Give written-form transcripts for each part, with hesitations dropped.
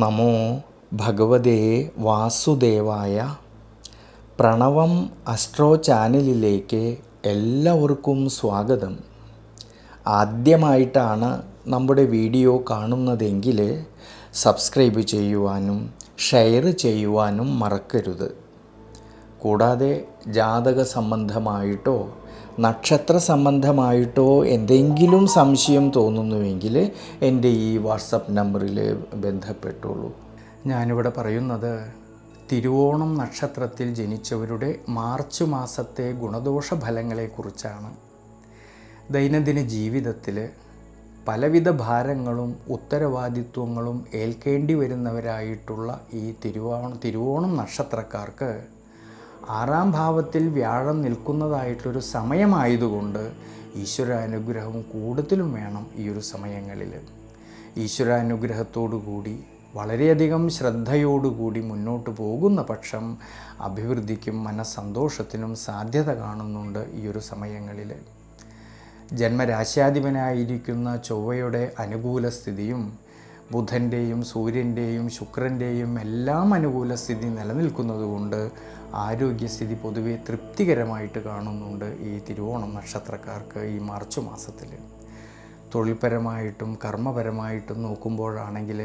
നമോ ഭഗവതേ വാസുദേവായ. പ്രണവം അസ്ട്രോ ചാനലിലേക്ക് എല്ലാവർക്കും സ്വാഗതം. ആദ്യമായിട്ടാണ് നമ്മുടെ വീഡിയോ കാണുന്നതെങ്കിൽ സബ്സ്ക്രൈബ് ചെയ്യുവാനും ഷെയർ ചെയ്യുവാനും മറക്കരുത്. കൂടാതെ ജാതക സംബന്ധമായിട്ടോ നക്ഷത്ര സംബന്ധമായിട്ടോ എന്തെങ്കിലും സംശയം തോന്നുന്നുവെങ്കിൽ എൻ്റെ ഈ വാട്സപ്പ് നമ്പറിൽ ബന്ധപ്പെട്ടുള്ളൂ. ഞാനിവിടെ പറയുന്നത് തിരുവോണം നക്ഷത്രത്തിൽ ജനിച്ചവരുടെ മാർച്ച് മാസത്തെ ഗുണദോഷ ഫലങ്ങളെക്കുറിച്ചാണ്. ദൈനംദിന ജീവിതത്തിൽ പലവിധ ഭാരങ്ങളും ഉത്തരവാദിത്വങ്ങളും ഏൽക്കേണ്ടി വരുന്നവരായിട്ടുള്ള ഈ തിരുവോണം നക്ഷത്രക്കാർക്ക് 6-ാം ഭാവത്തിൽ വ്യാഴം നിൽക്കുന്നതായിട്ടൊരു സമയമായതുകൊണ്ട് ഈശ്വരാനുഗ്രഹം കൂടുതലും വേണം. ഈ ഒരു സമയങ്ങളിൽ ഈശ്വരാനുഗ്രഹത്തോടുകൂടി വളരെയധികം ശ്രദ്ധയോടുകൂടി മുന്നോട്ട് പോകുന്ന പക്ഷം അഭിവൃദ്ധിക്കും മനസ്സന്തോഷത്തിനും സാധ്യത കാണുന്നുണ്ട്. ഈ ഒരു സമയങ്ങളിൽ ജന്മരാശ്യാധിപനായിരിക്കുന്ന ചൊവ്വയുടെ അനുകൂല സ്ഥിതിയും ബുധൻ്റെയും സൂര്യൻ്റെയും ശുക്രൻ്റെയും എല്ലാം അനുകൂല സ്ഥിതി നിലനിൽക്കുന്നതുകൊണ്ട് ആരോഗ്യസ്ഥിതി പൊതുവെ തൃപ്തികരമായിട്ട് കാണുന്നുണ്ട് ഈ തിരുവോണം നക്ഷത്രക്കാർക്ക്. ഈ മാർച്ച് മാസത്തിൽ തൊഴിൽപരമായിട്ടും കർമ്മപരമായിട്ടും നോക്കുമ്പോഴാണെങ്കിൽ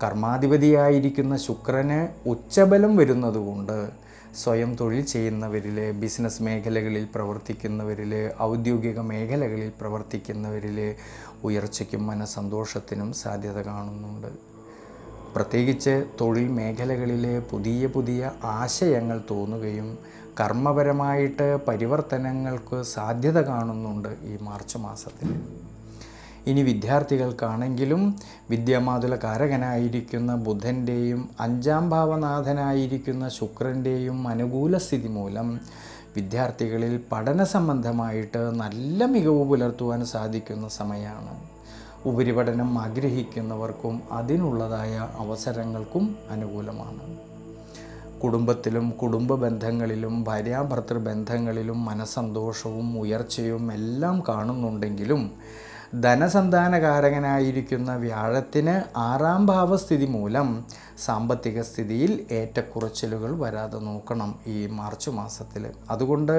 കർമാധിപതിയായിരിക്കുന്ന ശുക്രന് ഉച്ചബലം വരുന്നതുകൊണ്ട് സ്വയം തൊഴിൽ ചെയ്യുന്നവരിൽ, ബിസിനസ് മേഖലകളിൽ പ്രവർത്തിക്കുന്നവരിൽ, ഔദ്യോഗിക മേഖലകളിൽ പ്രവർത്തിക്കുന്നവരിൽ ഉയർച്ചയ്ക്കും മനസ്സന്തോഷത്തിനും സാധ്യത കാണുന്നുണ്ട്. പ്രത്യേകിച്ച് തൊഴിൽ മേഖലകളിൽ പുതിയ പുതിയ ആശയങ്ങൾ തോന്നുകയും കർമ്മപരമായിട്ട് പരിവർത്തനങ്ങൾക്ക് സാധ്യത കാണുന്നുണ്ട് ഈ മാർച്ച് മാസത്തിൽ. ഇനി വിദ്യാർത്ഥികൾക്കാണെങ്കിലും വിദ്യാമാതുല കാരകനായിരിക്കുന്ന ബുധൻ്റെയും 5-ാം ഭാവനാഥനായിരിക്കുന്ന ശുക്രൻ്റെയും അനുകൂല സ്ഥിതി മൂലം വിദ്യാർത്ഥികളിൽ പഠന സംബന്ധമായിട്ട് നല്ല മികവ് പുലർത്തുവാൻ സാധിക്കുന്ന സമയമാണ്. ഉപരിപഠനം ആഗ്രഹിക്കുന്നവർക്കും അതിനുള്ളതായ അവസരങ്ങൾക്കും അനുകൂലമാണ്. കുടുംബത്തിലും കുടുംബ ബന്ധങ്ങളിലും ഭാര്യാഭർത്തൃ ബന്ധങ്ങളിലും മനസ്സന്തോഷവും ഉയർച്ചയും എല്ലാം കാണുന്നുണ്ടെങ്കിലും ധനസന്താനകാരകനായിരിക്കുന്ന വ്യാഴത്തിന് 6-ാം ഭാവസ്ഥിതി മൂലം സാമ്പത്തിക സ്ഥിതിയിൽ ഏറ്റക്കുറച്ചിലുകൾ വരാതെ നോക്കണം ഈ മാർച്ച് മാസത്തിൽ. അതുകൊണ്ട്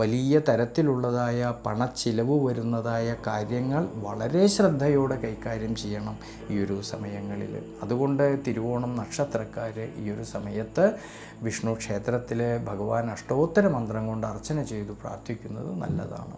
വലിയ തരത്തിലുള്ളതായ പണച്ചിലവ് വരുന്നതായ കാര്യങ്ങൾ വളരെ ശ്രദ്ധയോടെ കൈകാര്യം ചെയ്യണം ഈ ഒരു സമയങ്ങളിൽ. അതുകൊണ്ട് തിരുവോണം നക്ഷത്രക്കാർ ഈ ഒരു സമയത്ത് വിഷ്ണു ക്ഷേത്രത്തിൽ ഭഗവാൻ അഷ്ടോത്തര മന്ത്രം കൊണ്ട് അർച്ചന ചെയ്തു പ്രാർത്ഥിക്കുന്നത് നല്ലതാണ്.